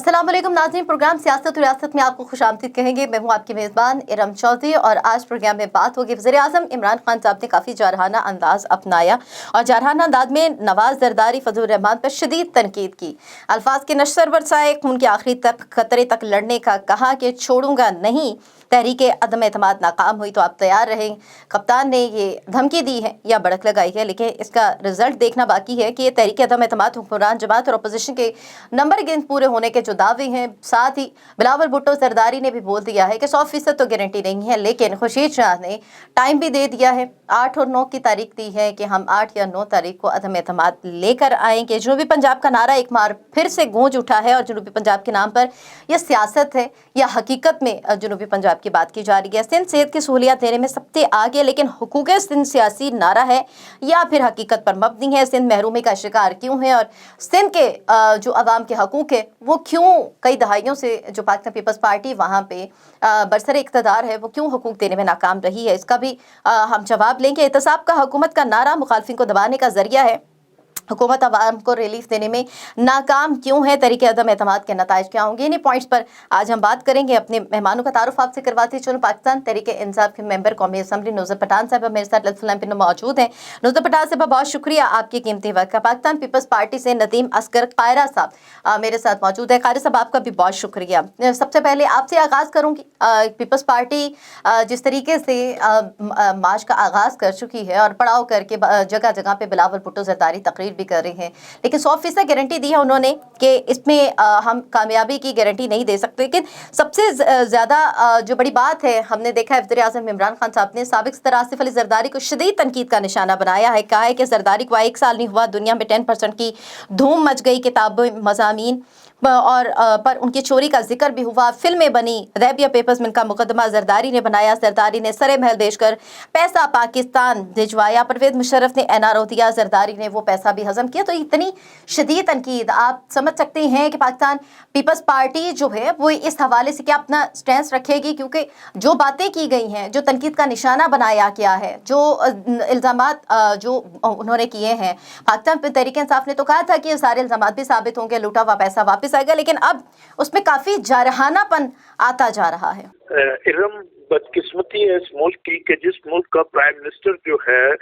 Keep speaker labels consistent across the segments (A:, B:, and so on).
A: अस्सलाम वालेकुम नाज़रीन, प्रोग्राम सियासत और रियासत में आपको खुशामदीद कहेंगे। मैं हूँ आपकी मेज़बान इरम चौधरी और आज प्रोग्राम में बात होगी वज़ीर-ए-आज़म इमरान खान साहब ने काफ़ी जारहाना अंदाज़ अपनाया और जारहाना अंदाज में नवाज़ ज़रदारी फजल रहमान पर शदीद तनकीद की। अल्फाज के नशर बरसाए, खून के आखिरी तक खतरे तक लड़ने का कहा कि छोड़ूंगा नहीं, तहरीक अदम एतमाद नाकाम हुई तो आप तैयार रहें। कप्तान ने ये धमकी दी है या बड़क लगाई है, लेकिन इसका रिजल्ट देखना बाकी है कि ये तहरीक अदम एतमाद हुक्मरान जमात और अपोजिशन के नंबर गेंद पूरे होने के जो दावे हैं। साथ ही बिलावल भुट्टो जरदारी ने भी बोल दिया है कि 100% तो गारंटी नहीं है, लेकिन खुर्शीद शाह ने टाइम भी दे दिया है। 8 और 9 की तारीख दी है कि हम 8 या 9 तारीख को अदम एतमाद लेकर आएंगे। जनूबी पंजाब का नारा एक बार फिर से गूंज उठा है और जनूबी पंजाब के नाम पर यह सियासत है या हकीकत में जनूबी पंजाब की बात की जा रही है। सिंध सेहत की सहूलियात देने में सबसे आगे, लेकिन हुकूक सिंध सियासी नारा है या फिर हकीकत पर मबनी है। सिंध महरूमी का शिकार क्यों है और सिंध के जो अवाम के हकूक है वो क्यों कई दहाइयों से जो पाकिस्तान पीपल्स पार्टी वहाँ पे बरसर इक़्तिदार है वो क्यों हुकूक देने में नाकाम रही है, इसका भी हम जवाब लेंगे। एहतसाब का हुकूमत का नारा मुखालफिन को दबाने का जरिया है। हुकूमत अवाम को रिलीफ देने में नाकाम क्यों है, तरीके अदम एतमाद के नताइज क्या होंगे, इन्हीं पॉइंट्स पर आज हम बात करेंगे। अपने मेहमानों का तारुफ आपसे करवाते चलो। पाकिस्तान तहरीक इंसाफ के मेंबर कौमी असम्बली नुज़र पठान साहब मेरे साथ लफ्ज़ पे मौजूद हैं। नुज़र पठान साहब बहुत शुक्रिया आपके कीमती वक्त का। पाकिस्तान पीपल्स पार्टी से नदीम असगर कायरा साहब मेरे साथ मौजूद है। कायरा साहब आपका भी बहुत शुक्रिया। सबसे पहले आपसे आगाज़ करूँगी, पीपल्स पार्टी जिस तरीके से मार्च का आगाज़ कर चुकी है और पड़ाव करके जगह जगह पे बिलावल भुट्टो जरदारी तकरीर भी कर रहे हैं, लेकिन 100% गारंटी दी है उन्होंने कि इसमें हम कामयाबी की गारंटी नहीं दे सकते। लेकिन सबसे ज़्यादा जो बड़ी बात है, हमने देखा है वज़ीर-ए-आज़म इमरान खान साहब ने साबिक़ सदर आसिफ अली जरदारी को शदीद तनकीद का निशाना बनाया है। कहा है कि जरदारी को 1 साल नहीं हुआ, दुनिया में 10% की धूम मच गई, किताबें मज़ामीन और पर उनकी चोरी का जिक्र भी हुआ, फिल्में बनी, रैबिया पेपर्स में इनका मुकदमा जरदारी ने बनाया, जरदारी ने सरे महल बेचकर पैसा पाकिस्तान भिजवाया, परवेज मुशर्रफ ने एनआरओ दिया, जरदारी ने वो पैसा भी हजम किया। तो इतनी शदीद तनकीद आप समझ सकते हैं कि पाकिस्तान पीपल्स पार्टी जो है वो इस हवाले से क्या अपना स्टैंड रखेगी, क्योंकि जो बातें की गई हैं, जो तनकीद का निशाना बनाया गया है, जो इल्ज़ामात जो उन्होंने किए हैं, पाकिस्तान तहरीक इंसाफ ने तो कहा था कि ये सारे इल्ज़ामात भी साबित होंगे, लूटा हुआ पैसा वापस आएगा, लेकिन अब उसमें काफी जारहानापन आता जा रहा है।
B: इरम, बदकिस्मती है इस मुल्क की कि जिस मुल्क का प्राइम मिनिस्टर जो है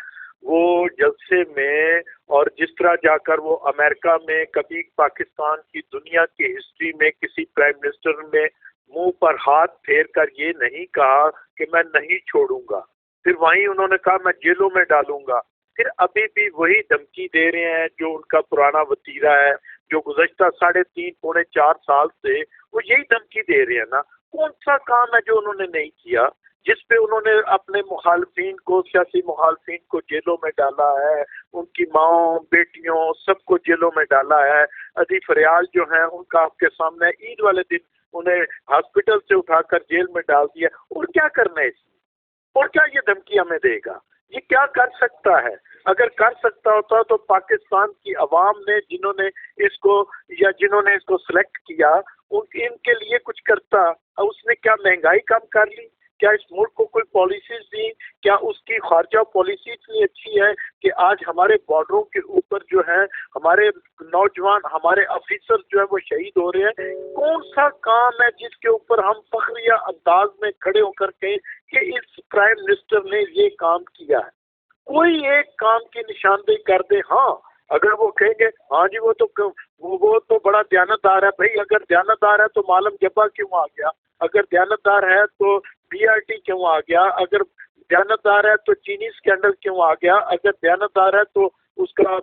B: वो जलसे में और जिस तरह जाकर वो अमेरिका में कभी पाकिस्तान की दुनिया की हिस्ट्री में किसी प्राइम मिनिस्टर में मुंह पर हाथ फेर कर ये नहीं कहा कि मैं नहीं छोड़ूंगा, फिर वहीं उन्होंने कहा मैं जेलों में डालूंगा, फिर अभी भी वही धमकी दे रहे हैं जो उनका पुराना वतीरा है, जो गुज़श्ता 3.5 पौने 4 साल से वो यही धमकी दे रहे हैं ना। कौन सा काम है जो उन्होंने नहीं किया, जिस पे उन्होंने अपने मुखालफिन को, सियासी मुखालफिन को जेलों में डाला है, उनकी माओ बेटियों सबको जेलों में डाला है। अदी फरियाल जो है उनका आपके सामने ईद वाले दिन उन्हें हॉस्पिटल से उठाकर जेल में डाल दिया। और क्या करना है इसमें, और क्या ये धमकी हमें देगा, ये क्या कर सकता है? अगर कर सकता होता तो पाकिस्तान की अवाम ने जिन्होंने इसको सिलेक्ट किया इनके लिए कुछ करता। उसने क्या महंगाई कम कर ली? क्या इस मुल्क को कोई पॉलिसीज दी? क्या उसकी खारजा पॉलिसी इतनी अच्छी है कि आज हमारे बॉर्डरों के ऊपर जो है हमारे नौजवान, हमारे ऑफिसर जो है वो शहीद हो रहे हैं? कौन सा काम है जिसके ऊपर हम फखरिया अंदाज में खड़े होकर कहें कि इस प्राइम मिनिस्टर ने ये काम किया है? कोई एक काम की निशानदेही कर दे। हाँ, अगर वो कहेंगे हाँ जी वो तो बड़ा दयानतदार है, भाई अगर दयानतदार है तो मालम जब्बा क्यों आ गया, अगर दयानतदार है तो बीआरटी क्यों आ गया, अगर दयानतदार है तो चीनी स्कैंडल क्यों आ गया, अगर दयानतदार है तो उसका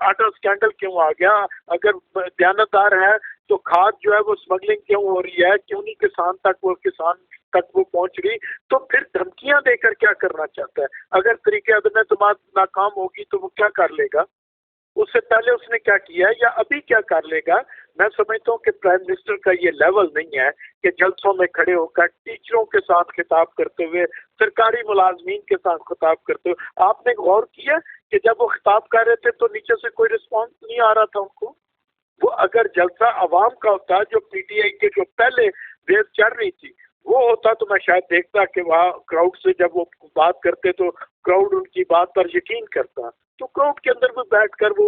B: आटा स्कैंडल क्यों आ गया, अगर दयानतदार है तो खाद जो है वो स्मगलिंग क्यों हो रही है, क्यों नहीं किसान तक वो पहुंच रही? तो फिर धमकियां देकर क्या करना चाहता है? अगर तरीके अदम एतमाद नाकाम होगी तो वो क्या कर लेगा? उससे पहले उसने क्या किया है या अभी क्या कर लेगा? मैं समझता हूँ कि प्राइम मिनिस्टर का ये लेवल नहीं है कि जलसों में खड़े होकर टीचरों के साथ खिताब करते हुए, सरकारी मुलाजमीन के साथ खिताब करते हुए, आपने गौर किया कि जब वो खिताब कर रहे थे तो नीचे से कोई रिस्पॉन्स नहीं आ रहा था उनको? वो अगर जलसा अवाम का होता, जो पीटीआई के जो पहले वेव चढ़ रही थी वो होता, तो मैं शायद देखता कि वहाँ क्राउड से जब वो बात करते तो क्राउड उनकी बात पर यकीन करता। तो क्राउड के अंदर भी बैठकर वो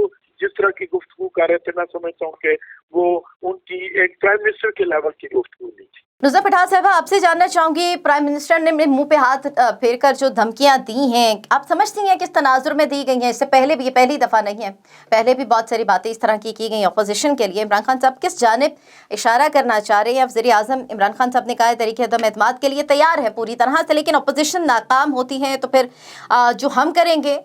B: जिस तरह की गुफ्तगू कर रहे थे, मैं समझता हूँ कि वो उनकी एक प्राइम मिनिस्टर के लेवल की गुफ्तगू नहीं थी।
A: नुसरत पठान साहबा, आपसे जानना चाहूंगी, प्राइम मिनिस्टर ने मुंह पे हाथ फेर कर जो धमकियां दी हैं, आप समझती हैं किस तनाजुर में दी गई हैं? इससे पहले भी, ये पहली दफ़ा नहीं है, पहले भी बहुत सारी बातें इस तरह की गई अपोजिशन के लिए। इमरान खान साहब किस जानिब इशारा करना चाह रहे हैं? वज़ीर आज़म इमरान खान साहब ने कहा है तहरीक अदम एतमाद के लिए तैयार है पूरी तरह से, लेकिन अपोजिशन नाकाम होती है तो फिर जो हम करेंगे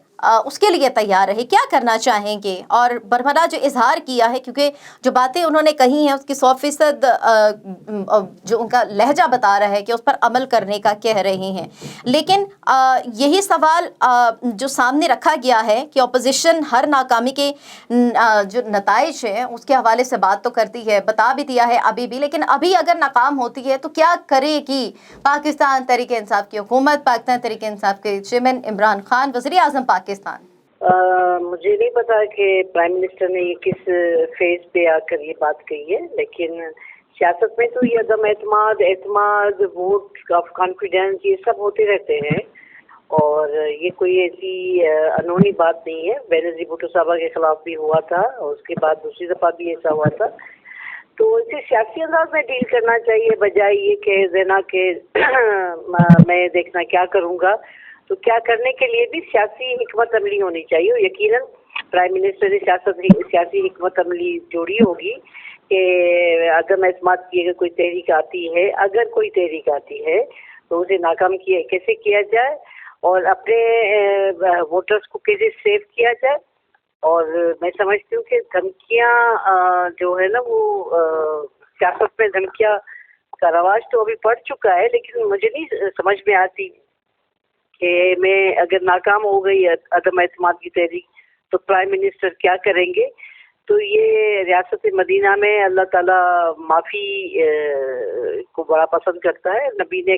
A: उसके लिए तैयार है। क्या करना चाहेंगे? और बरमला जो इजहार किया है, क्योंकि जो बातें उन्होंने कही हैं उसकी 100% जो उनका लहजा बता रहा है कि उस पर अमल करने का कह रहे हैं, लेकिन यही सवाल जो सामने रखा गया है कि अपोजिशन हर नाकामी के जो नताइज हैं उसके हवाले से बात तो करती है, बता भी दिया है अभी भी, लेकिन अभी अगर नाकाम होती है तो क्या करेगी पाकिस्तान तहरीक इंसाफ की हुकूमत, पाकिस्तान तहरीक इंसाफ के चेयरमैन इमरान खान, वज़ीर आज़म पाकिस्तान?
C: मुझे नहीं पता कि प्राइम मिनिस्टर ने ये किस फेज पे आकर ये बात कही है, लेकिन सियासत में तो ये अदम एतमाद, वोट ऑफ कॉन्फिडेंस, ये सब होते रहते हैं और ये कोई ऐसी अनहोनी बात नहीं है। बेनज़ीर भुट्टो साहबा के खिलाफ भी हुआ था और उसके बाद दूसरी दफ़ा भी ऐसा हुआ था। तो इसे सियासी अंदाज में डील करना चाहिए, बजाय ये कह देना कि मैं देखना क्या करूँगा। तो क्या करने के लिए भी सियासी हिकमत अमली होनी चाहिए और यकीनन प्राइम मिनिस्टर ने सियासी हिकमत अमली जोड़ी होगी कि अदम एतमाद की अगर कोई तहरीक आती है तो उसे नाकाम कैसे किया जाए और अपने वोटर्स को कैसे सेव किया जाए। और मैं समझती हूँ कि धमकियाँ जो है ना वो सियासत में धमकियाँ का रवाज तो अभी पड़ चुका है, लेकिन मुझे नहीं समझ में आती कि मैं अगर नाकाम हो गई अदम एतमाद की तहरीक तो प्राइम मिनिस्टर क्या करेंगे। तो ये रियासत मदीना में अल्लाह ताला माफ़ी को बड़ा पसंद करता है। नबी ने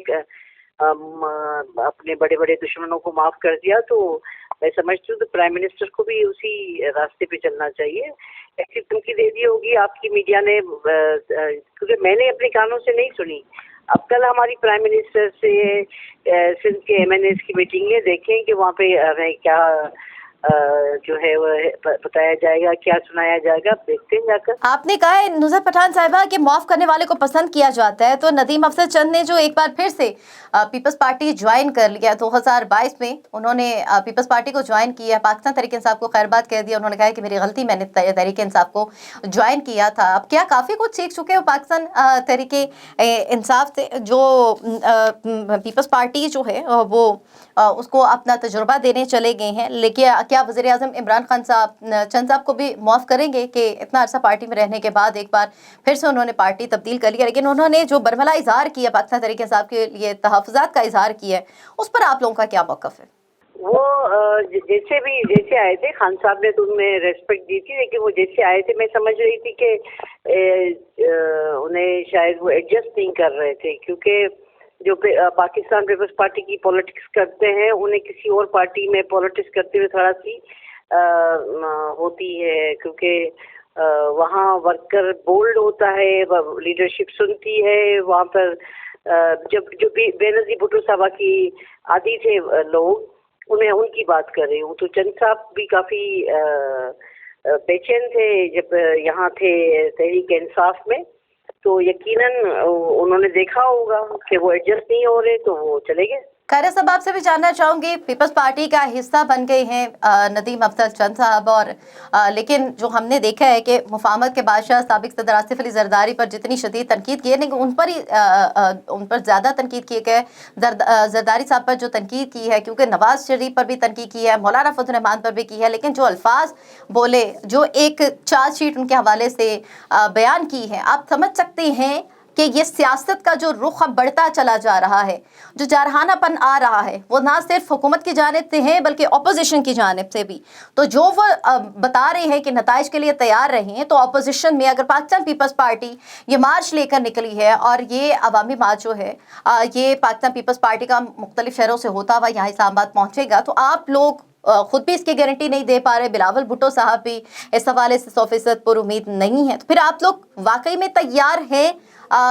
C: अपने बड़े बड़े दुश्मनों को माफ़ कर दिया, तो मैं समझती हूँ तो प्राइम मिनिस्टर को भी उसी रास्ते पे चलना चाहिए। ऐसी धमकी दे दी होगी आपकी मीडिया ने, क्योंकि मैंने अपने कानों से नहीं सुनी। अब कल हमारी प्राइम मिनिस्टर से सिंध के MNAs की मीटिंग है, देखें कि वहाँ पे हमें क्या जो है वो बताया जाएगा, क्या सुनाया जाएगा, देखते हैं जाकर।
A: आपने कहा है नुसरत पठान साहिबा कि माफ करने वाले को पसंद किया जाता है, तो नदीम अफजल चंद ने जो एक बार फिर से पीपल्स पार्टी ज्वाइन कर लिया 2022 में, उन्होंने पीपल्स पार्टी को ज्वाइन किया, पाकिस्तान तहरीक इंसाफ को खैरबाद कह दिया। उन्होंने कहा कि मेरी गलती, मैंने तहरीक इंसाफ को ज्वाइन किया था। अब क्या काफ़ी कुछ सीख चुके हो पाकिस्तान तहरीक इंसाफ से? जो पीपल्स पार्टी जो है वो उसको अपना तजुर्बा देने चले गए हैं, लेकिन क्या वज़ीर आज़म इमरान खान चंद साहब को भी माफ़ करेंगे कि इतना अर्सा पार्टी में रहने के बाद एक बार फिर से उन्होंने पार्टी तब्दील कर लिया, लेकिन उन्होंने जो बरमला इजहार किया पाकिस्तान तहरीक इंसाफ के लिए तहफ़्फ़ुज़ात का इजहार किया है, उस पर आप लोगों का क्या मौक़िफ़ है?
C: वो जैसे आए थे, खान साहब ने तो उनमें रेस्पेक्ट दी थी, लेकिन वो जैसे आए थे मैं समझ रही थी कि उन्हें शायद वो एडजस्ट नहीं कर रहे थे, क्योंकि जो पाकिस्तान पीपल्स पार्टी की पॉलिटिक्स करते हैं उन्हें किसी और पार्टी में पॉलिटिक्स करते हुए थोड़ा सी होती है, क्योंकि वहाँ वर्कर बोल्ड होता है, लीडरशिप सुनती है। वहाँ पर जब जो बेनज़ीर भुट्टो साहबा की आदि थे लोग, उन्हें उनकी बात कर रही हूँ, तो चंद साहब भी काफ़ी बेचैन थे जब यहाँ थे तहरीक इंसाफ में। तो यकीनन उन्होंने देखा होगा कि वो एडजस्ट नहीं हो रहे, तो वो चले गए।
A: खैर साहब, आपसे भी जानना चाहूँगी, पीपल्स पार्टी का हिस्सा बन गए हैं नदीम अफजल चंद साहब, और लेकिन जो हमने देखा है कि मुफाहमत के बादशाह साबिक सदर आसिफ अली जरदारी पर जितनी शदीद तनकीद की है, लेकिन उन पर ज़्यादा तनकीद की गई जरदारी साहब पर जो तनकीद की है, क्योंकि नवाज शरीफ पर भी तनकीद की है, मौलाना फजल रहमान पर भी की है, लेकिन जो अल्फाज बोले, जो एक चार्जशीट उनके हवाले से बयान की है, आप समझ सकते हैं कि ये सियासत का जो रुख अब बढ़ता चला जा रहा है, जो जारहानापन आ रहा है, वो ना सिर्फ हुकूमत की जानिब से है बल्कि अपोजिशन की जानिब से भी। तो जो वो बता रहे हैं कि नताइज के लिए तैयार रहे हैं, तो अपोजिशन में अगर पाकिस्तान पीपल्स पार्टी ये मार्च लेकर निकली है और ये अवामी मार्च जो है ये पाकिस्तान पीपल्स पार्टी का मुख्तलिफ शहरों से होता हुआ यहाँ इस्लामाबाद पहुँचेगा, तो आप लोग खुद भी इसकी गारंटी नहीं दे पा रहे, बिलावल भुट्टो साहब भी इस हवाले से 100% पर उम्मीद नहीं है, तो फिर आप लोग वाकई में तैयार हैं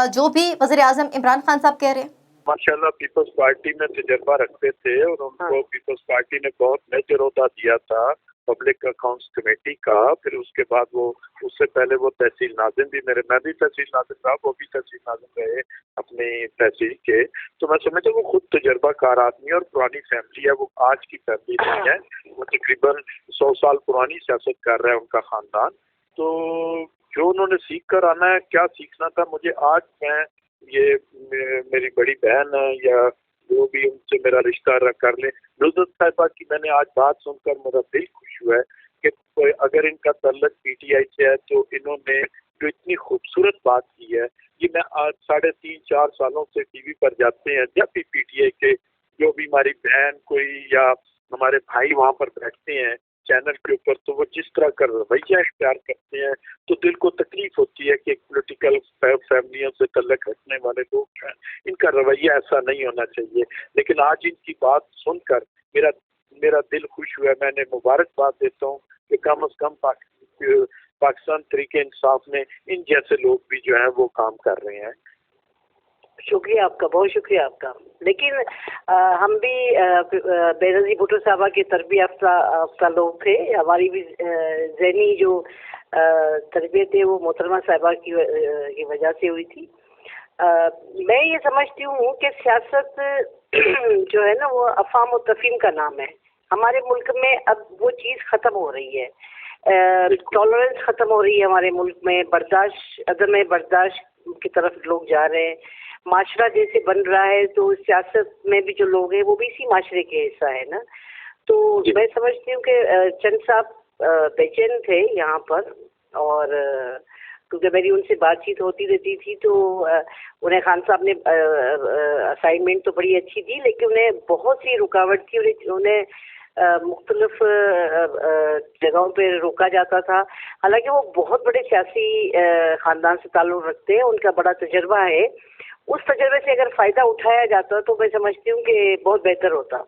A: जो भी वज़ीर आज़म इमरान खान साहब कह रहे हैं?
B: माशाल्लाह पीपल्स पार्टी में तजर्बा रखते थे और उनको पीपल्स पार्टी ने बहुत मेजर ओहदा दिया था पब्लिक अकाउंट्स कमेटी का, फिर उसके बाद वो उससे पहले वो तहसील नाज़िम भी मैं भी तहसील नाज़िम रहा, वो भी तहसील नाज़िम रहे अपनी तहसील के। तो मैं समझता हूँ वो खुद तजर्बाकार आदमी और पुरानी फैमिली है, वो आज की फैमिली नहीं है, वो तकरीबन 100 साल पुरानी सियासत कर रहा है उनका ख़ानदान। तो जो उन्होंने सीख कर आना है, क्या सीखना था मुझे आज, मैं ये मेरी बड़ी बहन है या जो भी उनसे मेरा रिश्ता कर ले, नुसरत साहिबा की मैंने आज बात सुनकर मेरा दिल खुश हुआ है कि अगर इनका तल्लक पीटीआई से है तो इन्होंने जो इतनी खूबसूरत बात की है, ये मैं आज 3.5-4 सालों से टीवी पर जाते हैं, जब भी पीटीआई के जो भी हमारी बहन कोई या हमारे भाई वहाँ पर बैठते हैं चैनल के ऊपर, तो वो जिस तरह का रवैया इख्तियार करते हैं तो दिल को तकलीफ होती है कि एक पॉलिटिकल फैमिलियों से तल्लक रखने वाले लोग हैं, इनका रवैया ऐसा नहीं होना चाहिए। लेकिन आज इनकी बात सुनकर मेरा दिल खुश हुआ। मैंने मुबारकबाद देता हूँ कि कम से कम पाकिस्तान तरीके इंसाफ में इन जैसे लोग भी जो है वो काम कर रहे हैं।
C: शुक्रिया आपका, बहुत शुक्रिया आपका। लेकिन हम भी बेनज़ीर भुट्टो साहबा के तरबियत याफ्ता लोग थे। हमारी भी ज़हनी जो तरबियत है वो मोहतरमा साहिबा की वजह से हुई थी। मैं ये समझती हूँ कि सियासत जो है ना वो अफ़ाम और तफ़हीम का नाम है। हमारे मुल्क में अब वो चीज़ ख़त्म हो रही है, टॉलरेंस ख़त्म हो रही है हमारे मुल्क में, अदम बर्दाश्त की तरफ लोग जा रहे हैं। माशरा जैसे बन रहा है तो सियासत में भी जो लोग हैं वो भी इसी माशरे के हिस्सा है ना। तो मैं समझती हूँ कि चंद साहब बेचैन थे यहाँ पर, और क्योंकि मेरी उनसे बातचीत होती रहती थी तो उन्हें खान साहब ने असाइनमेंट तो बड़ी अच्छी दी, लेकिन उन्हें बहुत सी रुकावट थी। उन्हें मुख्तलिफ जगहों पर रोका जाता था। हालांकि वो बहुत बड़े सियासी ख़ानदान से ताल्लुक़ रखते हैं, उनका बड़ा तजर्बा है। उस तजर्बे से अगर फ़ायदा उठाया जाता तो मैं समझती हूँ कि बहुत बेहतर होता,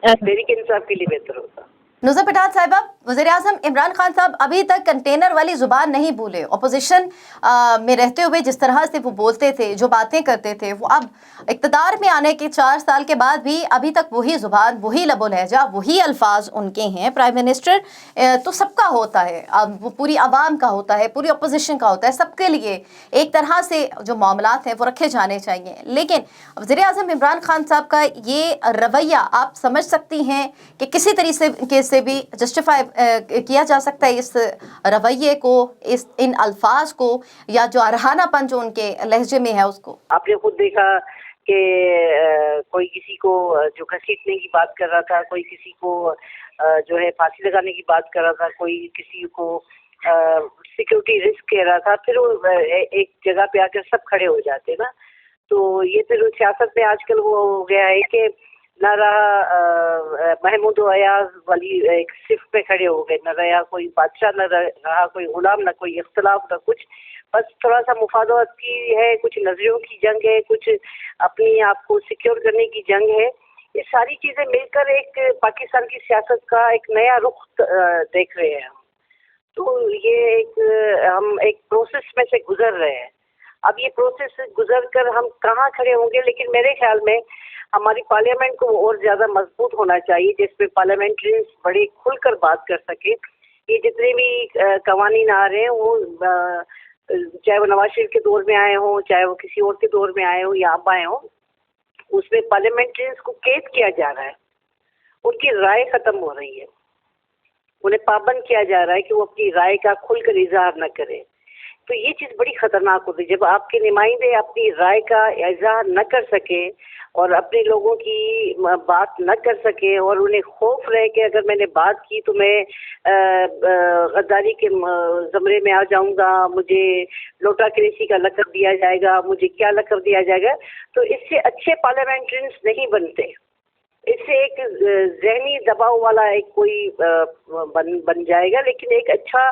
C: तहरीक इंसाफ के लिए बेहतर होता।
A: नुज़रत पठान साहिबा, वज़ीर-ए-आज़म इमरान खान साहब अभी तक कंटेनर वाली ज़ुबान नहीं भूले। अपोजिशन में रहते हुए जिस तरह से वो बोलते थे, जो बातें करते थे, वो अब इक़्तिदार में आने के 4 साल के बाद भी अभी तक वही ज़ुबान, वही लबो लहजा, वही अल्फाज उनके हैं। प्राइम मिनिस्टर तो सबका होता है, अब वो पूरी आवाम का होता है, पूरी अपोजिशन का होता है, सबके लिए एक तरह से जो मामलात हैं वो रखे जाने चाहिए। लेकिन वज़ीर-ए-आज़म इमरान खान साहब का ये रवैया आप समझ सकती हैं कि किसी तरीके से भी जस्टिफाई किया जा सकता है इस रवैये को, इन अल्फाज को, या जो अरहानापन जो उनके लहजे में है उसको?
C: आपने खुद देखा कि कोई किसी को जो घसीटने की बात कर रहा था, कोई किसी को जो है फांसी लगाने की बात कर रहा था, कोई किसी को सिक्योरिटी रिस्क कह रहा था, फिर वो एक जगह पे आकर सब खड़े हो जाते ना। तो ये फिर सियासत में आजकल वो हो गया है कि न रहा महमूद अयाज वाली एक सिफ पे खड़े हो गए, न रहा कोई बादशाह, न रहा कोई गुलाम, न कोई इख्तलाफ, न कुछ, बस थोड़ा सा मुफादात की है, कुछ नजरियों की जंग है, कुछ अपनी आप को सिक्योर करने की जंग है। ये सारी चीजें मिलकर एक पाकिस्तान की सियासत का एक नया रुख देख रहे हैं हम। तो ये हम एक प्रोसेस में से गुजर रहे हैं। अब ये प्रोसेस गुजर कर हम कहाँ खड़े होंगे, लेकिन मेरे ख्याल में हमारी पार्लियामेंट को और ज़्यादा मजबूत होना चाहिए, जिसपे पार्लियामेंट्रियंस बड़े खुलकर बात कर सके। ये जितने भी कवानीन आ रहे हैं वो चाहे वो नवाज शरीफ के दौर में आए हों, चाहे वो किसी और के दौर में आए हों या अब आए हों, उसमें पार्लियामेंट्रियंस को कैद किया जा रहा है, उनकी राय ख़त्म हो रही है, उन्हें पाबंद किया जा रहा है कि वो अपनी राय का खुलकर इजहार न करें। तो ये चीज़ बड़ी ख़तरनाक होती है जब आपके नुमाइंदे अपनी राय का इजहार न कर सके और अपने लोगों की बात न कर सके, और उन्हें खौफ रहे कि अगर मैंने बात की तो मैं गद्दारी के ज़मरे में आ जाऊंगा, मुझे लोटाक्रेसी का लक़ब दिया जाएगा, मुझे क्या लक़ब दिया जाएगा। तो इससे अच्छे पार्लियामेंट्रियंस नहीं बनते, इससे एक ज़हनी दबाव वाला एक कोई बन जाएगा। लेकिन एक अच्छा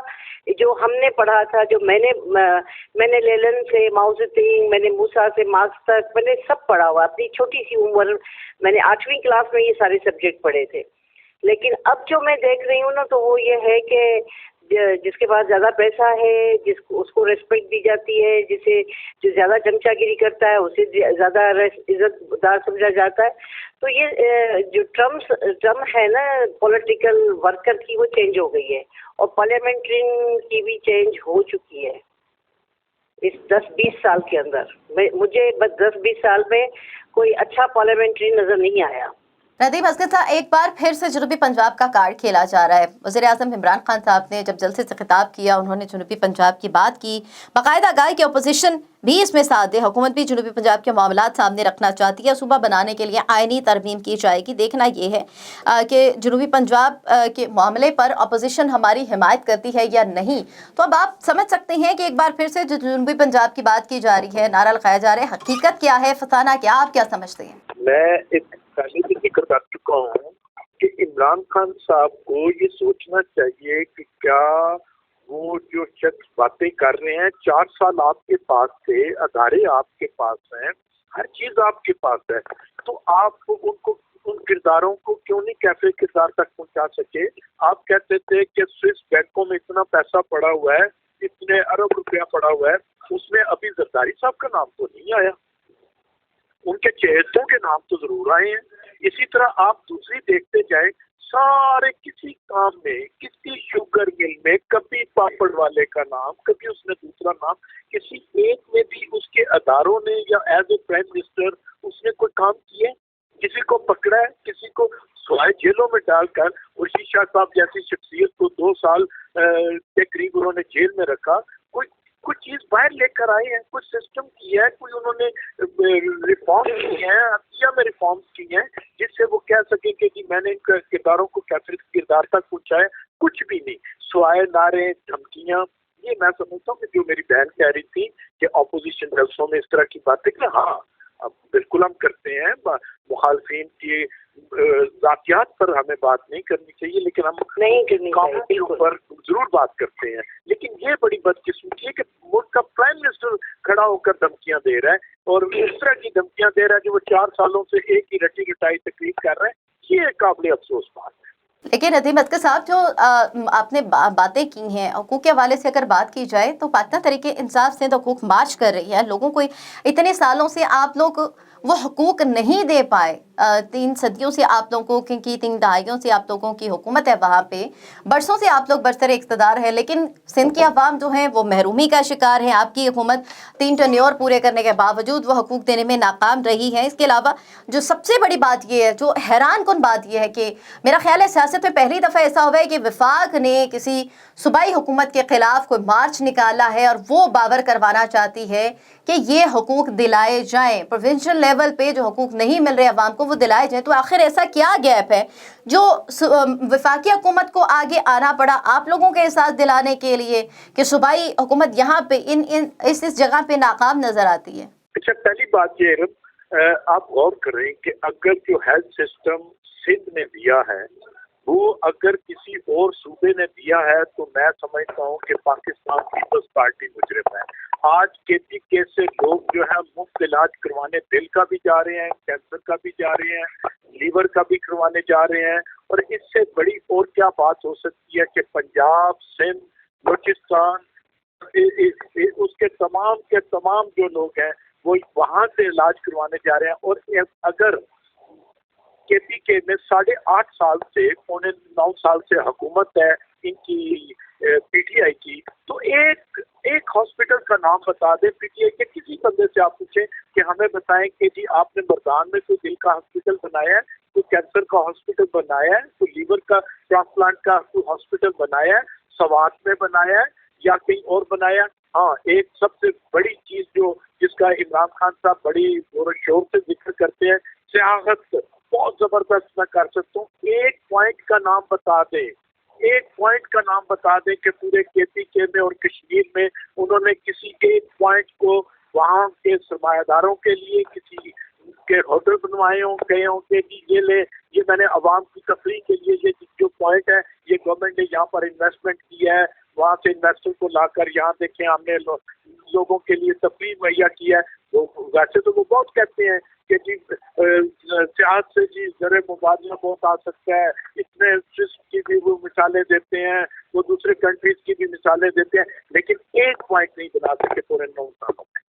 C: जो हमने पढ़ा था, जो मैंने लेलन से माओ ज़ेडुंग, मैंने मूसा से मार्क्स तक मैंने सब पढ़ा हुआ। अपनी छोटी सी उम्र मैंने 8वीं क्लास में ये सारे सब्जेक्ट पढ़े थे। लेकिन अब जो मैं देख रही हूँ ना, तो वो ये है कि जिस के पास ज़्यादा पैसा है, उसको रेस्पेक्ट दी जाती है, जिसे जो ज़्यादा चमचागिरी करता है उसे ज़्यादा इज्जतदार समझा जाता है। तो ये जो टर्म है ना पॉलिटिकल वर्कर की, वो चेंज हो गई है और पार्लियामेंट्रियन की भी चेंज हो चुकी है इस 10-20 साल के अंदर। मुझे बस 10-20 साल में कोई अच्छा पार्लियामेंट्री नज़र नहीं आया।
A: नदीम असगर साहब, एक बार फिर से जनूबी पंजाब का कार्ड खेला जा रहा है। वज़ीर-ए-आज़म इमरान खान साहब ने जब जलसे से खिताब किया, उन्होंने जनूबी पंजाब की बात की, बाकायदा कहा कि अपोजिशन भी इसमें साथ दे, हुकूमत भी जनूबी पंजाब के मामलात सामने रखना चाहती है, सूबा बनाने के लिए आईनी तरमीम की जाएगी। देखना ये है कि जनूबी पंजाब के मामले पर अपोजिशन हमारी हिमायत करती है या नहीं। तो अब आप समझ सकते हैं कि एक बार फिर से जो जनूबी पंजाब की बात की जा रही है, नारा लगाया जा रहा है, हकीकत क्या है, फसाना क्या, आप क्या समझते हैं?
B: मैं एक पहले भी जिक्र कर चुका हूँ कि इमरान खान साहब को ये सोचना चाहिए कि क्या वो जो शख्स बातें कर रहे हैं, 4 साल आपके पास थे, अदारे आपके पास हैं, हर चीज आपके पास है, तो आप उनको उन किरदारों को क्यों नहीं कैफे किरदार तक पहुंचा सके? आप कहते थे कि स्विस बैंकों में इतना पैसा पड़ा हुआ है, इतने अरब रुपया पड़ा हुआ है, उसमें अभी जरदारी साहब का नाम तो नहीं आया, उनके चेहरों के नाम तो जरूर आए हैं। इसी तरह आप दूसरी देखते जाए, सारे किसी काम में, किसी शुगर मिल में कभी पापड़ वाले का नाम, कभी उसने दूसरा नाम, किसी एक में भी उसके अदारों ने या एज ए प्राइम मिनिस्टर उसने कोई काम किया है? किसी को पकड़ा है? किसी को स्वाय जेलों में डालकर खुर्शीद शाह साहब जैसी शख्सियत को 2 साल के करीब उन्होंने जेल में रखा? कुछ चीज बाहर लेकर आए हैं, कुछ सिस्टम किया है, कोई उन्होंने रिफॉर्म किए हैं, अतिया में रिफॉर्म किए हैं, जिससे वो कह सके कि मैंने इन किरदारों को कैसे किरदार तक पहुंचाया? कुछ भी नहीं, स्वाय नारे, धमकियां। ये मैं समझता हूँ कि जो मेरी बहन कह रही थी कि अपोजिशन जलसों में इस तरह की बातें कि हाँ अब बिल्कुल हम करते हैं, मुखालफिन की जातियात पर हमें बात नहीं करनी चाहिए, लेकिन हम कानून के ऊपर जरूर बात करते हैं। लेकिन ये बड़ी बदकिस्मती है कि मुल्क का प्राइम मिनिस्टर खड़ा होकर धमकियां दे रहा है और इस तरह की धमकियां दे रहा है जो वो 4 सालों से एक ही रटी रटाई तकलीफ कर रहे हैं। ये काबिल अफसोस बात है।
A: लेकिन नदीम असगर साहब, जो आपने बातें की हैं, हकूक़ के हवाले से अगर बात की जाए तो पाकिस्तान तहरीक इंसाफ से तो हकूक़ मार्च कर रही है, लोगों को इतने सालों से आप लोग वो हकूक़ नहीं दे पाए, 3 सदियों से आप लोगों की 3 दहाइयों से आप लोगों की हुकूमत है वहाँ पे, बरसों से आप लोग बरसर इक़्तिदार है, लेकिन सिंध की अवाम जो है वो महरूमी का शिकार है। आपकी हुकूमत 3 टर्न्योर पूरे करने के बावजूद वो हकूक़ देने में नाकाम रही है। इसके अलावा जो सबसे बड़ी बात ये है, जो हैरान कुन बात ये है कि मेरा ख्याल है सियासत में पहली दफ़ा ऐसा हुआ है कि वफाक ने किसी सूबाई हुकूमत के ख़िलाफ़ कोई मार्च निकाला है और वो बावर करवाना चाहती है कि ये हकूक़ दिलाए जाएँ, प्रोविंशियल लेवल पे जो हकूक़ नहीं मिल रहे अवाम को वो दिलाए जाएँ। तो आखिर ऐसा क्या गैप है जो वफाकी हुकूमत को आगे आना पड़ा आप लोगों के एहसास दिलाने के लिए कि सूबाई हुकूमत यहाँ पे इस जगह पे नाकाम नज़र आती है?
B: अच्छा, पहली बात ये आप गौर करें कि अगर जो हेल्थ सिस्टम सिंध ने दिया है वो अगर किसी और सूबे ने दिया है तो मैं समझता हूँ कि पाकिस्तान पीपल्स पार्टी मुजरिम है। आज केपीके से लोग जो है मुफ्त इलाज करवाने, दिल का भी जा रहे हैं, कैंसर का भी जा रहे हैं, लीवर का भी करवाने जा रहे हैं, और इससे बड़ी और क्या बात हो सकती है कि पंजाब, सिंध, बलूचिस्तान, उसके तमाम के तमाम जो लोग हैं वो वहाँ से इलाज करवाने जा रहे हैं। और अगर केपीके में 8.5 साल से 9 साल से हुकूमत है इनकी पीटीआई की, तो एक हॉस्पिटल का नाम बता दे पीटीआई के किसी बंदे से आप पूछें कि हमें बताएं कि जी आपने मर्दान में कोई दिल का हॉस्पिटल बनाया है, कोई कैंसर का हॉस्पिटल बनाया है, कोई लीवर का ट्रांसप्लांट का कोई हॉस्पिटल बनाया है, सवात में बनाया है या कहीं और बनाया है? हाँ, एक सबसे बड़ी चीज जिसका इमरान खान साहब बड़ी जोर शोर से जिक्र करते हैं, सियासत बहुत जबरदस्त मैं कर सकता हूँ। एक पॉइंट का नाम बता दे, एक पॉइंट का नाम बता दें कि पूरे केपीके में और कश्मीर में उन्होंने किसी एक पॉइंट को वहाँ के सरमायादारों के लिए किसी के होटल बनवाए हों, गए हों कि ये मैंने आवाम की तफरीह के लिए ये जो पॉइंट है ये गवर्नमेंट ने यहाँ पर इन्वेस्टमेंट किया है, वहाँ से इन्वेस्टर को लाकर यहाँ देखें हमने लोगों के लिए तफरीह मुहैया किया है। तो वैसे तो वो बहुत कहते हैं कि जी सियासत से जी ज़र मुबादला बहुत आ सकता है, इतने सिस्टम की भी वो मिसालें देते हैं, वो दूसरे कंट्रीज की भी मिसालें देते हैं, लेकिन एक पॉइंट नहीं बना सके पूरे 9 सालों में।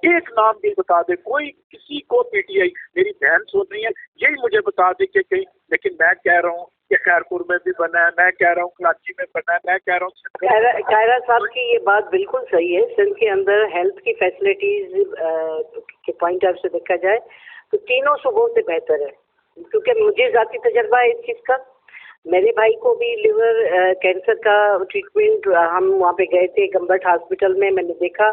B: एक नाम भी बता दे कोई, किसी को पीटीआई, मेरी बहन सुन रही है, यही मुझे बता दे कि कहीं, लेकिन मैं कह रहा हूँ कि खैरपुर में भी बना है, मैं कह रहा हूँ कराची में बना है, मैं कह रहा हूँ
C: कायरा साहब की ये बात बिल्कुल सही है। सिंध के अंदर हेल्थ की फैसिलिटीज के पॉइंट ऑफ से देखा जाए तो तीनों सूबों से बेहतर है, क्योंकि मुझे ज़ाती तजर्बा है इस चीज़ का। मेरे भाई को भी लिवर कैंसर का ट्रीटमेंट, हम वहाँ पे गए थे गम्बर्ट हॉस्पिटल में, मैंने देखा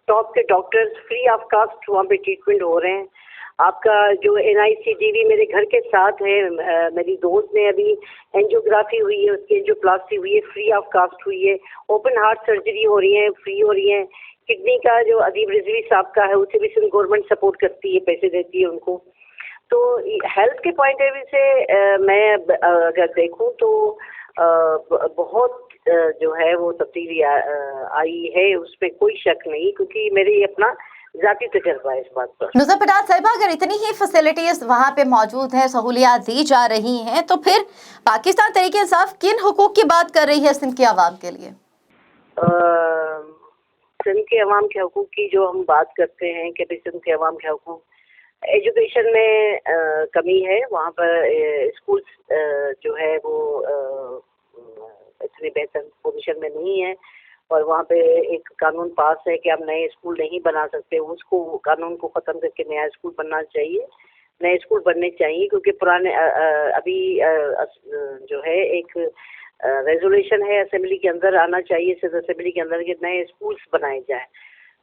C: टॉप के डॉक्टर्स फ्री ऑफ कॉस्ट वहाँ पे ट्रीटमेंट हो रहे हैं। आपका जो NICDV मेरे घर के साथ है, मेरी दोस्त ने अभी एंजियोग्राफी हुई है, उसकी एंजियोप्लास्टी हुई है, फ्री ऑफ कॉस्ट हुई है। ओपन हार्ट सर्जरी हो रही है, फ्री हो रही है। किडनी का जो अदीब रिजवी साहब का है, उसे भी सिंध गवर्नमेंट सपोर्ट करती है, पैसे देती है उनको। तो हेल्थ के पॉइंट ऑफ व्यू से मैं अगर देखूं तो बहुत जो है वो तब्दीली आई है, उसमें कोई शक नहीं, क्योंकि मेरे अपना ज़ाती तजर्बा है इस बात पर।
A: नुज़र पठान साहिबा, अगर इतनी ही फैसिलिटीज वहाँ पे मौजूद हैं, सहूलियात दी जा रही हैं, तो फिर पाकिस्तान तहरीक इंसाफ किन हुकूक की बात कर रही है सिंध के आवाम के लिए?
C: सिंध के अवाम के हकूक़ की जो हम बात करते हैं कि भाई सिंध के अवाम के हकूक़, एजुकेशन में कमी है। वहाँ पर स्कूल जो है वो इतने बेहतर पोजीशन में नहीं है, और वहाँ पे एक कानून पास है कि आप नए स्कूल नहीं बना सकते। उसको कानून को ख़त्म करके नया स्कूल बनना चाहिए, नए स्कूल बनने चाहिए, क्योंकि पुराने अभी जो है एक रेजोल्यूशन है असेंबली के अंदर आना चाहिए, सिर्फ असेंबली के अंदर के नए स्कूल्स बनाए जाए।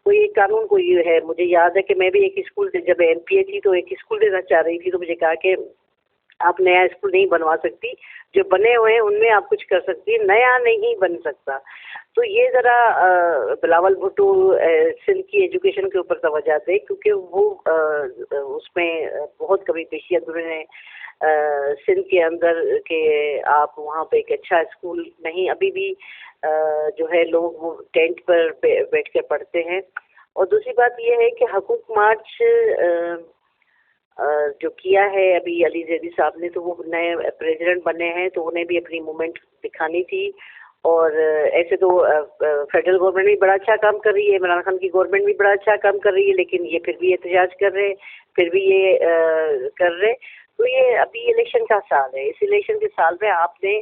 C: कोई एक कानून कोई है, मुझे याद है कि मैं भी एक स्कूल जब MPA थी तो एक स्कूल देना चाह रही थी, तो मुझे कहा कि आप नया स्कूल नहीं बनवा सकती, जो बने हुए हैं उनमें आप कुछ कर सकती है, नया नहीं बन सकता। तो ये ज़रा बिलावल भुट्टो सिंध की एजुकेशन के ऊपर तवज्जो दे, क्योंकि वो उसमें बहुत कमी पेशी उन्होंने सिंध के अंदर के आप वहाँ पे एक अच्छा स्कूल नहीं, अभी भी जो है लोग वो टेंट पर बैठ कर पढ़ते हैं। और दूसरी बात ये है कि हकूक़ मार्च जो किया है अभी अली ज़ैदी साहब ने, तो वो नए प्रेसिडेंट बने हैं, तो उन्हें भी अपनी मूवमेंट दिखानी थी। और ऐसे तो फेडरल गवर्नमेंट भी बड़ा अच्छा काम कर रही है, इमरान खान की गवर्नमेंट भी बड़ा अच्छा काम कर रही है, लेकिन ये फिर भी एहतजाज कर रहे, फिर भी ये कर रहे। तो ये अभी इलेक्शन का साल है, इस इलेक्शन के साल में आपने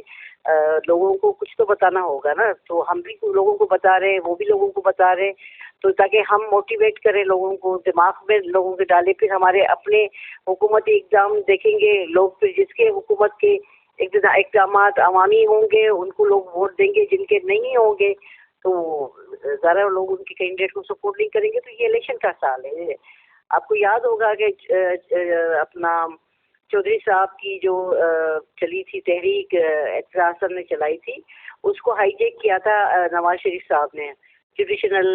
C: लोगों को कुछ तो बताना होगा ना। तो हम भी लोगों को बता रहे हैं, वो भी लोगों को बता रहे हैं, तो ताकि हम मोटिवेट करें लोगों को, दिमाग में लोगों के डालें। फिर हमारे अपने हुकूमती इक़दाम देखेंगे लोग, फिर जिसके हुकूमत के इक़दाम अवामी होंगे उनको लोग वोट देंगे, जिनके नहीं होंगे तो ज़रा लोग उनके कैंडिडेट को सपोर्ट नहीं करेंगे। तो ये इलेक्शन का साल है। आपको याद होगा कि अपना चौधरी साहब की जो चली थी तहरीक, एतराज़ सर ने चलाई थी, उसको हाईजैक किया था नवाज शरीफ साहब ने। जुडिशनल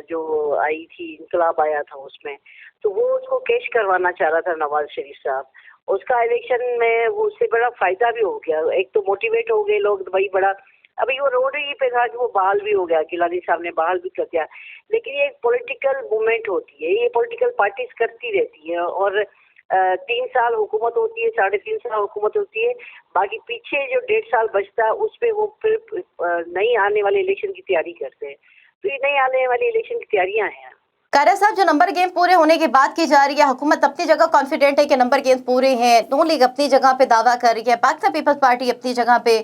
C: जो आई थी, इंकलाब आया था उसमें, तो वो उसको कैश करवाना चाह रहा था नवाज शरीफ साहब। उसका इलेक्शन में वो उससे बड़ा फ़ायदा भी हो गया, एक तो मोटिवेट हो गए लोग, भाई बड़ा अभी वो रोड ही पे था कि वो बहाल भी हो गया, गिलानी साहब ने बहाल भी कर दिया। लेकिन ये एक पॉलिटिकल मूवमेंट होती है, ये पॉलिटिकल पार्टीज करती रहती है, और 3 साल हुकूमत होती है, 3.5 साल हुकूमत होती है, बाकी पीछे जो 1.5 साल बचता है उस पर वो फिर नई आने वाले इलेक्शन की तैयारी करते हैं। तो ये नई आने वाली इलेक्शन की तैयारियां हैं।
A: कायरा साहब, जो नंबर गेम पूरे होने की बात की जा रही है, हुकूमत अपनी जगह कॉन्फिडेंट है कि नंबर गेम पूरे हैं, नून लीग अपनी जगह पे दावा कर रही है, पाकिस्तान पीपल्स पार्टी अपनी जगह पे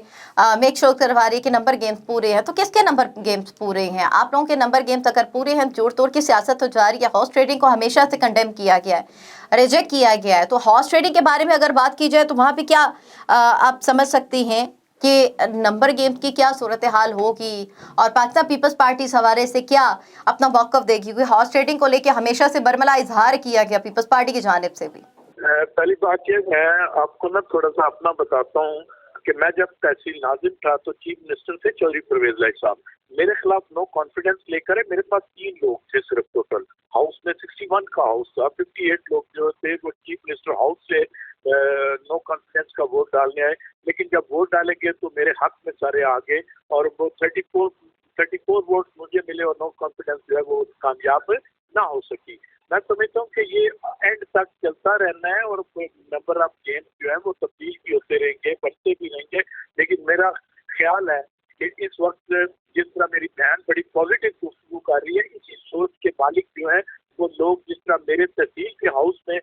A: मेक श्योर करवा रही है कि नंबर गेम्स पूरे हैं। तो किसके नंबर गेम्स पूरे हैं? आप लोगों के नंबर गेम्स अगर पूरे हैं, जोड़ तोड़ की सियासत हो जा रही है, हॉर्स ट्रेडिंग को हमेशा से कंडेम किया गया है, रिजेक्ट किया गया है, तो हॉर्स ट्रेडिंग के बारे में अगर बात की जाए तो वहाँ पे क्या आप समझ सकती हैं कि नंबर गेम की क्या सूरत हाल होगी, और पाकिस्तान पीपल्स पार्टी इस हवाले से क्या अपना मौक़िफ़ देगी? क्योंकि हॉर्स ट्रेडिंग को लेकर हमेशा से बरमला इजहार किया गया पीपल्स पार्टी की जानिब से भी।
B: पहली बात ये, मैं आपको ना थोड़ा सा अपना बताता हूँ कि मैं जब तहसील नाज़िम था तो चीफ मिनिस्टर थे चौधरी परवेज लाइक साहब, मेरे खिलाफ नो कॉन्फिडेंस लेकर है, मेरे पास 3 लोग थे सिर्फ टोटल, हाउस में 61 का हाउस था, 58 लोग जो थे वो चीफ मिनिस्टर हाउस से नो कॉन्फिडेंस का वोट डालने आए। लेकिन जब वोट डाले गए तो मेरे हक में सारे आ गए, और वो 34 वोट मुझे मिले, और नो कॉन्फिडेंस जो है वो कामयाब ना हो सकी। मैं समझता हूँ कि ये एंड तक चलता रहना है, और नंबर ऑफ गेम जो है वो तब्दील भी होते रहेंगे, बढ़ते भी रहेंगे। लेकिन मेरा ख्याल है کہ اس वक्त जिस तरह मेरी बहन बड़ी पॉजिटिव गुफ्तगू कर रही है, इसी सोच के मालिक जो हैं वो लोग जिस तरह मेरे तहसील के हाउस में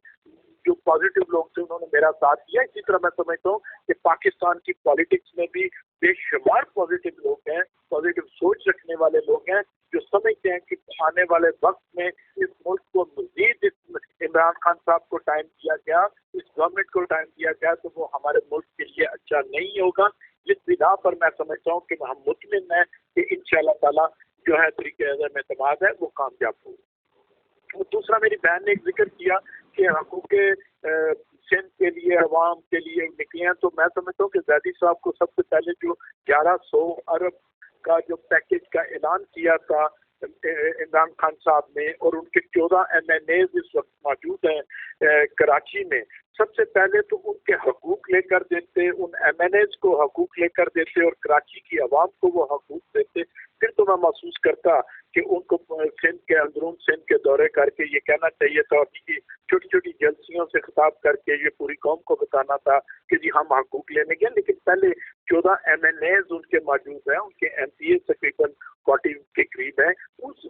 B: जो पॉजिटिव लोग थे उन्होंने मेरा साथ दिया, इसी तरह मैं समझता हूँ कि पाकिस्तान की पॉलिटिक्स में भी बेशुमार पॉजिटिव लोग हैं, पॉजिटिव सोच रखने वाले लोग हैं जो समझते हैं कि आने वाले वक्त में इस मुल्क को मजीद इमरान खान साहब को टाइम दिया गया, इस गवर्नमेंट को टाइम दिया गया तो वो हमारे मुल्क के लिए अच्छा नहीं होगा। जिस बिना पर मैं समझता हूँ कि हम मुतमिन हैं कि इंशाअल्लाह ताला जो है तरीके अज़म एतमाद है वो कामयाब होगा। दूसरा मेरी बहन ने एक जिक्र किया कि हकूक़ सिंध के लिए अवाम के लिए निकले हैं, तो मैं समझता हूँ कि ज़ैदी साहब को सबसे पहले जो 1100 अरब का जो पैकेज का ऐलान किया था इमरान खान साहब ने और उनके 14 MNAs इस वक्त मौजूद हैं कराची में, सबसे पहले तो उनके हकूक़ लेकर देते, उन MNAs को हकूक़ लेकर देते और कराची की आवाम को वो हकूक़ देते, फिर तो मैं महसूस करता कि उनको सिंध के अंदरून सिंध के दौरे करके ये कहना चाहिए था और छोटी छोटी जलसियों से खिताब करके ये पूरी कौम को बताना था कि जी हम हकूक़ लेने गए, लेकिन पहले 14 MNAs उनके मौजूद हैं, उनके MPA तकरीबन 40 के करीब हैं,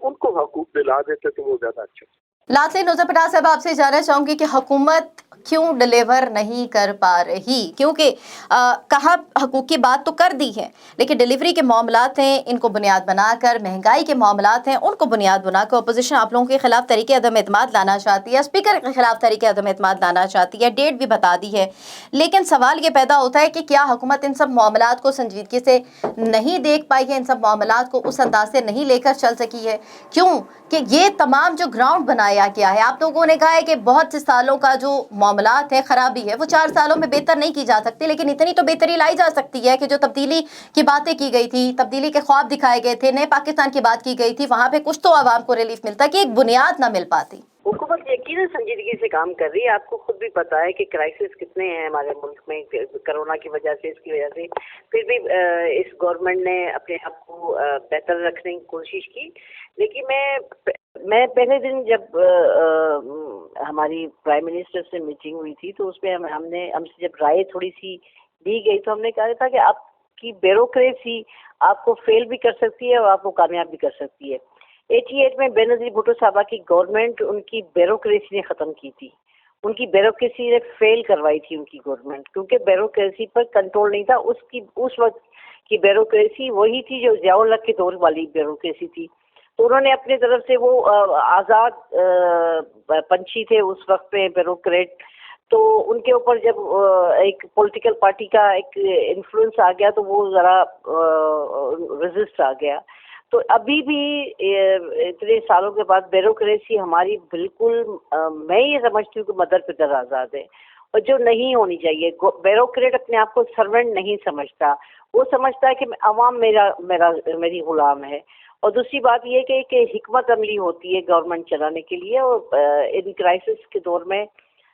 B: उनको हकूक़ दिला देते तो वो ज़्यादा अच्छा।
A: लास्टली नूज़र पठान साहब आपसे जानना चाहूँगी कि हुकूमत क्यों डिलीवर नहीं कर पा रही, क्योंकि कहा हकूक़ की बात तो कर दी है लेकिन डिलीवरी के मामलात हैं इनको बुनियाद बनाकर, महंगाई के मामलात हैं उनको बुनियाद बनाकर अपोजिशन आप लोगों के खिलाफ तरीके अदम एतमाद लाना चाहती है, स्पीकर के खिलाफ तरीके अदम एतमाद लाना चाहती है, डेट भी बता दी है, लेकिन सवाल ये पैदा होता है कि क्या हुकूमत इन सब मामलात को संजीदगी से नहीं देख पाई है, इन सब मामलात को उस अंदाज से नहीं लेकर चल सकी है, क्यों कि ये तमाम जो ग्राउंड बनाया गया है, आप लोगों ने कहा है कि बहुत से सालों का जो मामलात है, खराबी है, वो 4 सालों में बेहतर नहीं की जा सकती, लेकिन इतनी तो बेहतरी लाई जा सकती है कि जो तब्दीली की बातें की गई थी, तब्दीली के ख्वाब दिखाए गए थे, नए पाकिस्तान की बात की गई थी, वहाँ पे कुछ तो आवाम को रिलीफ मिलता कि एक बुनियाद ना मिल पाती।
C: हुकूमत यकीनन संजीदगी से काम कर रही है। आपको खुद भी पता है कि क्राइसिस कितने हैं हमारे मुल्क में कोरोना की वजह से, इसकी वजह से, फिर भी इस गवर्नमेंट ने अपने आप को बेहतर रखने की कोशिश की। लेकिन मैं पहले दिन जब हमारी प्राइम मिनिस्टर से मीटिंग हुई थी तो उसमें हमसे जब राय थोड़ी सी दी गई तो हमने कहा था कि आपकी ब्यूरोक्रेसी आपको फेल भी कर सकती है और आपको कामयाब भी कर सकती है। 88 में बेनज़ीर भुट्टो साहबा की गवर्नमेंट उनकी ब्यूरोक्रेसी ने ख़त्म की थी, उनकी ब्यूरोक्रेसी ने फेल करवाई थी उनकी गवर्नमेंट, क्योंकि ब्यूरोक्रेसी पर कंट्रोल नहीं था। उस वक्त की ब्यूरोक्रेसी वही थी जो ज़ियाउल हक के दौर वाली ब्यूरोक्रेसी थी। तो उन्होंने अपनी तरफ से वो आज़ाद पंछी थे उस वक्त पे ब्यूरोक्रेट, तो उनके ऊपर जब एक पॉलिटिकल पार्टी का एक इन्फ्लुएंस आ गया तो वो ज़रा रेजिस्ट आ गया। तो अभी भी इतने सालों के बाद ब्यूरोक्रेसी हमारी बिल्कुल मैं ये समझती हूँ कि मदर पिदर आज़ाद है, और जो नहीं होनी चाहिए। ब्यूरोक्रेट अपने आप को सर्वेंट नहीं समझता, वो समझता है कि अवाम मेरी गुलाम है। और दूसरी बात ये कि हिकमत अमली होती है गवर्नमेंट चलाने के लिए, और इन क्राइसिस के दौर में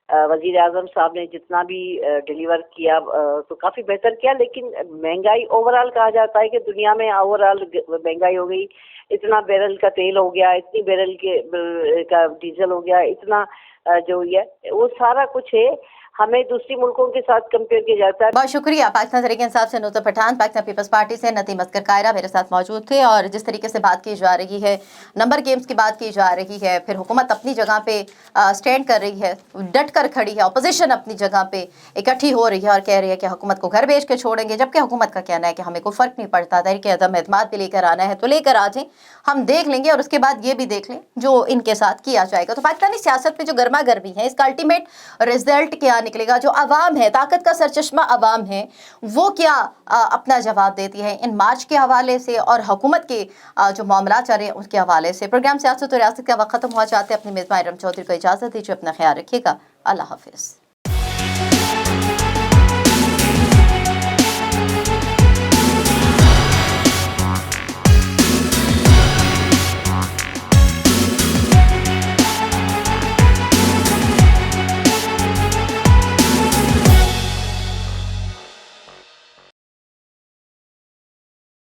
C: वज़ीर आज़म साहब ने जितना भी डिलीवर किया तो काफ़ी बेहतर किया। लेकिन महंगाई ओवरऑल कहा जाता है कि दुनिया में ओवरऑल महंगाई हो गई, इतना बैरल का तेल हो गया, इतनी बैरल का डीजल हो गया, इतना जो है वो सारा कुछ है, हमें दूसरी मुल्कों के साथ कंपेयर किया जाता है।
A: बहुत शुक्रिया। पाकिस्तान तहरीक इंसाफ से नूज़र पठान, पाकिस्तान पीपल्स पार्टी से नदीम असगर कायरा मेरे साथ मौजूद थे, और जिस तरीके से बात की जा रही है, नंबर गेम्स की बात की जा रही है, फिर हुकूमत अपनी जगह पे स्टैंड कर रही है, डट कर खड़ी है, अपोजिशन अपनी जगह पे इकट्ठी हो रही है और कह रही है कि हुकूमत को घर भेज के छोड़ेंगे, जबकि हुकूमत का कहना है कि हमें कोई फ़र्क नहीं पड़ता, तहरीक अदम एतमाद पे लेकर आना है तो लेकर आ जाएं, हम देख लेंगे और उसके बाद ये भी देख लें जो इनके साथ किया जाएगा। तो पाकिस्तानी सियासत में जो गर्मा गर्मी है, इसका अल्टीमेट रिजल्ट क्या निकलेगा? जो अवाम है, ताकत का सरचश्मा अवाम है, वो क्या अपना जवाब देती है इन मार्च के हवाले से और हुकूमत के जो मामला चल रहे हैं उसके हवाले से। प्रोग्राम सियासत और रियासत का वक्त खत्म हुआ। चाहते हैं अपनी मेज़बान इरम चौधरी को इजाज़त दीजिए। अपना ख्याल रखिएगा। अल्लाह हाफिज़।